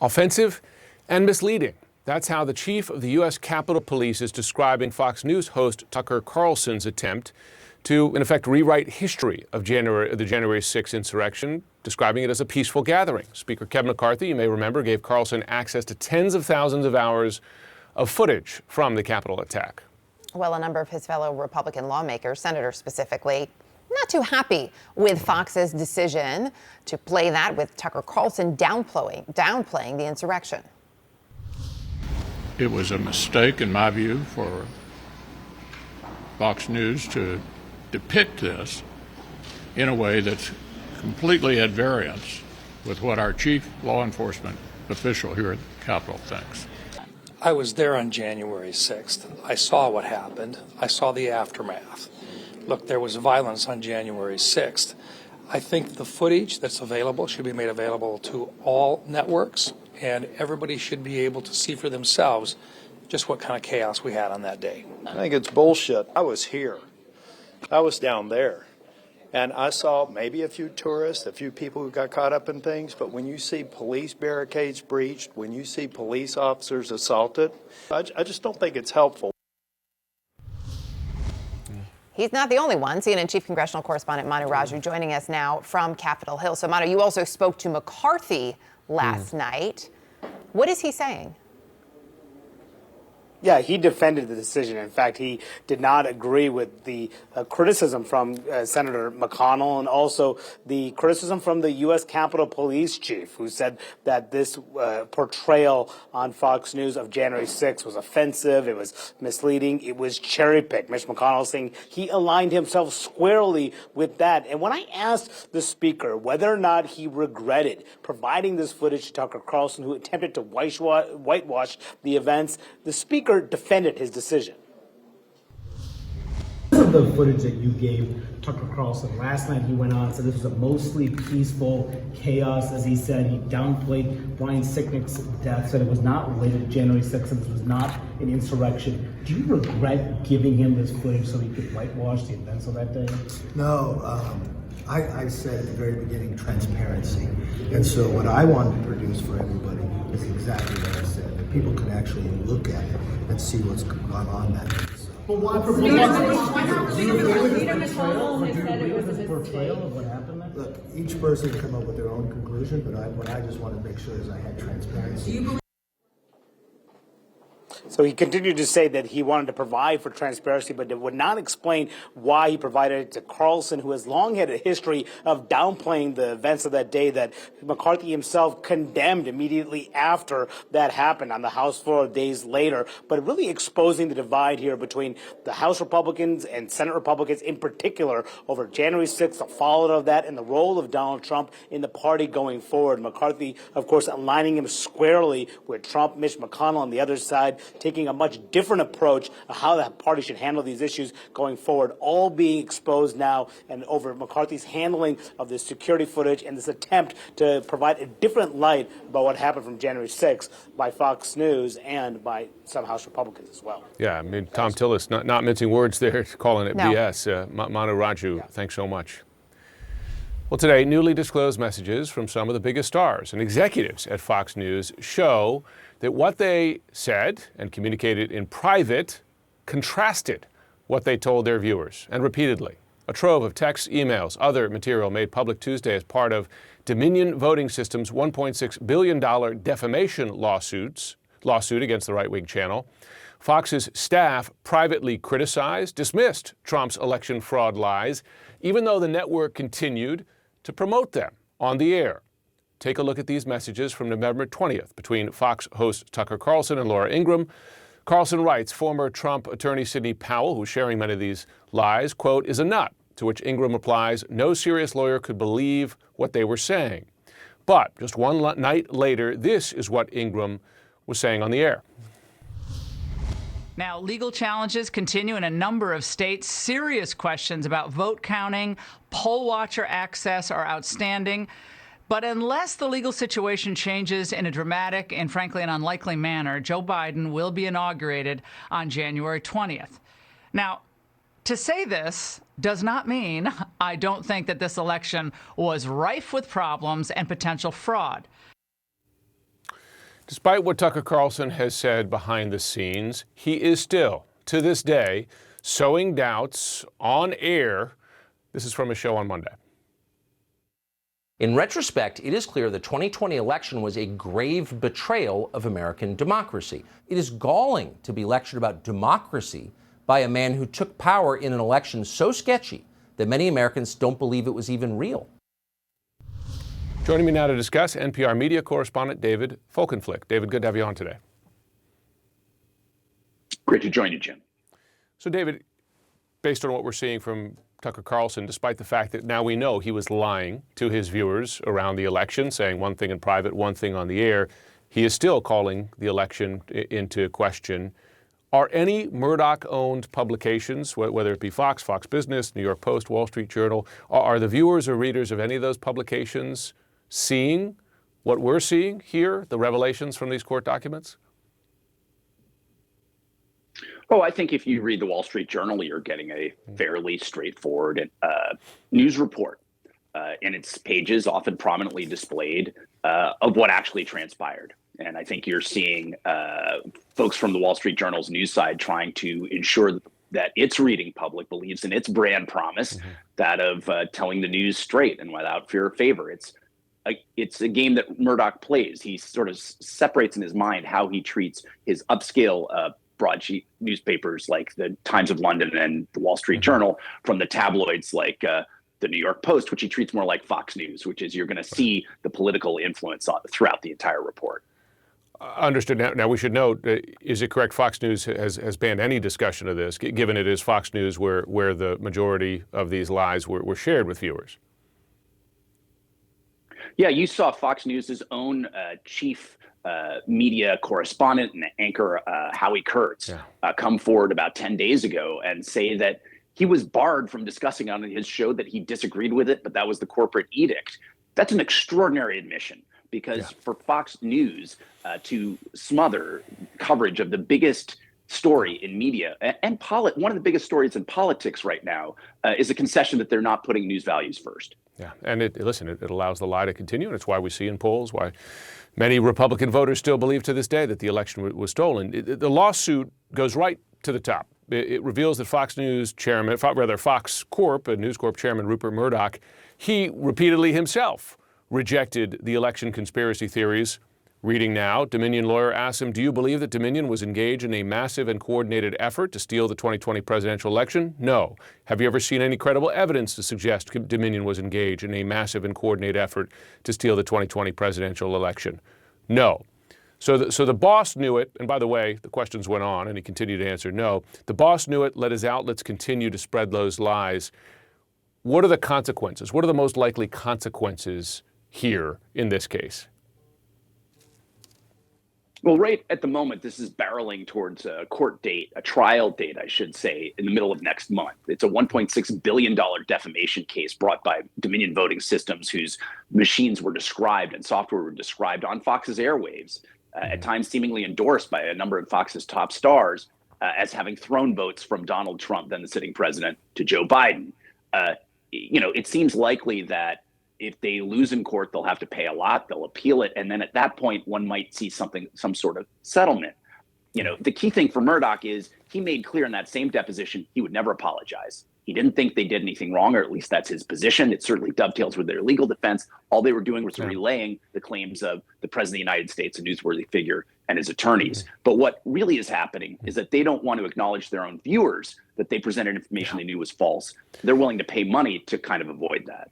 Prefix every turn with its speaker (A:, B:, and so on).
A: offensive and misleading. That's how the chief of the U.S. Capitol Police is describing Fox News host Tucker Carlson's attempt to, in effect, rewrite history of the January 6th insurrection, describing it as a peaceful gathering. Speaker Kevin McCarthy, you may remember, gave Carlson access to tens of thousands of hours of footage from the Capitol attack.
B: Well, a number of his fellow Republican lawmakers, senators specifically, not too happy with Fox's decision to play that, with Tucker Carlson downplaying the insurrection.
C: It was a mistake, in my view, for Fox News to depict this in a way that's completely at variance with what our chief law enforcement official here at the Capitol thinks.
D: I was there on January 6th. I saw what happened. I saw the aftermath. Look, there was violence on January 6th. I think the footage that's available should be made available to all networks, and everybody should be able to see for themselves just what kind of chaos we had on that day.
E: I think it's bullshit. I was here. I was down there. And I saw maybe a few tourists, a few people who got caught up in things, but when you see police barricades breached, when you see police officers assaulted, I just don't think it's helpful.
B: He's not the only one. CNN Chief Congressional Correspondent Manu Raju joining us now from Capitol Hill. So, Manu, you also spoke to McCarthy last night. What is he saying?
F: Yeah, he defended the decision. In fact, he did not agree with the criticism from Senator McConnell, and also the criticism from the U.S. Capitol Police Chief, who said that this portrayal on Fox News of January 6th was offensive, it was misleading, it was cherry-picked. Mitch McConnell saying he aligned himself squarely with that. And when I asked the Speaker whether or not he regretted providing this footage to Tucker Carlson, who attempted to whitewash the events, the Speaker defended his decision.
G: The footage that you gave Tucker Carlson last night, he went on and said this was a mostly peaceful chaos. As he said, he downplayed Brian Sicknick's death, said it was not related to January 6th, and this was not an insurrection. Do you regret giving him this footage so he could whitewash the events of that day?
H: No, I said at the very beginning, transparency. And so what I wanted to produce for everybody is exactly what I said, that people could actually look at it and see what's gone on that day.
G: But why portrayal of what happened there?
H: Look, each person can come up with their own conclusion, but what I just wanted to make sure is I had transparency.
F: So he continued to say that he wanted to provide for transparency, but it would not explain why he provided it to Carlson, who has long had a history of downplaying the events of that day that McCarthy himself condemned immediately after that happened on the House floor days later, but really exposing the divide here between the House Republicans and Senate Republicans in particular over January 6th, the fallout of that, and the role of Donald Trump in the party going forward. McCarthy, of course, aligning him squarely with Trump, Mitch McConnell on the other side, taking a much different approach of how the party should handle these issues going forward, all being exposed now and over McCarthy's handling of this security footage and this attempt to provide a different light about what happened from January 6th by Fox News and by some House Republicans as well.
A: Yeah, I mean, Tom Tillis, not mincing words there, calling it BS. Manu Raju, thanks so much. Well, today, newly disclosed messages from some of the biggest stars and executives at Fox News show that what they said and communicated in private contrasted what they told their viewers, and repeatedly. A trove of texts, emails, other material made public Tuesday as part of Dominion Voting Systems' $1.6 billion defamation lawsuit against the right-wing channel. Fox's staff privately criticized, dismissed Trump's election fraud lies, even though the network continued to promote them on the air. Take a look at these messages from November 20th between Fox host Tucker Carlson and Laura Ingraham. Carlson writes, former Trump attorney Sidney Powell, who's sharing many of these lies, quote, is a nut, to which Ingraham replies, no serious lawyer could believe what they were saying. But just one night later, this is what Ingraham was saying on the air.
I: Now, legal challenges continue in a number of states. Serious questions about vote counting, poll watcher access are outstanding. But unless the legal situation changes in a dramatic and frankly an unlikely manner, Joe Biden will be inaugurated on January 20th. Now, to say this does not mean I don't think that this election was rife with problems and potential fraud.
A: Despite what Tucker Carlson has said behind the scenes, he is still, to this day, sowing doubts on air. This is from a show on Monday.
J: In retrospect, it is clear the 2020 election was a grave betrayal of American democracy. It is galling to be lectured about democracy by a man who took power in an election so sketchy that many Americans don't believe it was even real.
A: Joining me now to discuss, NPR media correspondent David Folkenflik. David, good to have you on today.
K: Great to join you, Jim.
A: So, David, based on what we're seeing from Tucker Carlson, despite the fact that now we know he was lying to his viewers around the election, saying one thing in private, one thing on the air, he is still calling the election into question. Are any Murdoch-owned publications, whether it be Fox, Fox Business, New York Post, Wall Street Journal, are the viewers or readers of any of those publications seeing what we're seeing here, the revelations from these court documents?
K: Oh, I think if you read the Wall Street Journal, you're getting a fairly straightforward news report in its pages, often prominently displayed, of what actually transpired. And I think you're seeing folks from the Wall Street Journal's news side trying to ensure that its reading public believes in its brand promise, that of telling the news straight and without fear or favor. It's a game that Murdoch plays. He sort of separates in his mind how he treats his upscale broadsheet newspapers like the Times of London and the Wall Street Journal from the tabloids like the New York Post, which he treats more like Fox News, which is you're going to see the political influence throughout the entire report.
A: Understood. Now, we should note, is it correct Fox News has banned any discussion of this, given it is Fox News where the majority of these lies were shared with viewers?
K: Yeah, you saw Fox News' own chief media correspondent and anchor, Howie Kurtz, come forward about 10 days ago and say that he was barred from discussing on his show that he disagreed with it, but that was the corporate edict. That's an extraordinary admission, because for Fox News to smother coverage of the biggest story in media and one of the biggest stories in politics right now is a concession that they're not putting news values first.
A: Yeah, and it allows the lie to continue, and it's why we see in polls why many Republican voters still believe to this day that the election was stolen. The lawsuit goes right to the top. It reveals that Fox News chairman, Fox Corp, News Corp chairman Rupert Murdoch, he repeatedly himself rejected the election conspiracy theories. Reading now, Dominion lawyer asks him, do you believe that Dominion was engaged in a massive and coordinated effort to steal the 2020 presidential election? No. Have you ever seen any credible evidence to suggest Dominion was engaged in a massive and coordinated effort to steal the 2020 presidential election? No. So the boss knew it, and by the way, the questions went on, and he continued to answer no. The boss knew it, let his outlets continue to spread those lies. What are the consequences? What are the most likely consequences here in this case?
K: Well, right at the moment, this is barreling towards a court date, a trial date, I should say, in the middle of next month. It's a $1.6 billion defamation case brought by Dominion Voting Systems, whose machines were described and software were described on Fox's airwaves, at times seemingly endorsed by a number of Fox's top stars as having thrown votes from Donald Trump, then the sitting president, to Joe Biden. It seems likely that if they lose in court, they'll have to pay a lot. They'll appeal it. And then at that point, one might see some sort of settlement. The key thing for Murdoch is he made clear in that same deposition he would never apologize. He didn't think they did anything wrong, or at least that's his position. It certainly dovetails with their legal defense. All they were doing was relaying the claims of the president of the United States, a newsworthy figure, and his attorneys. But what really is happening is that they don't want to acknowledge their own viewers that they presented information they knew was false. They're willing to pay money to kind of avoid that.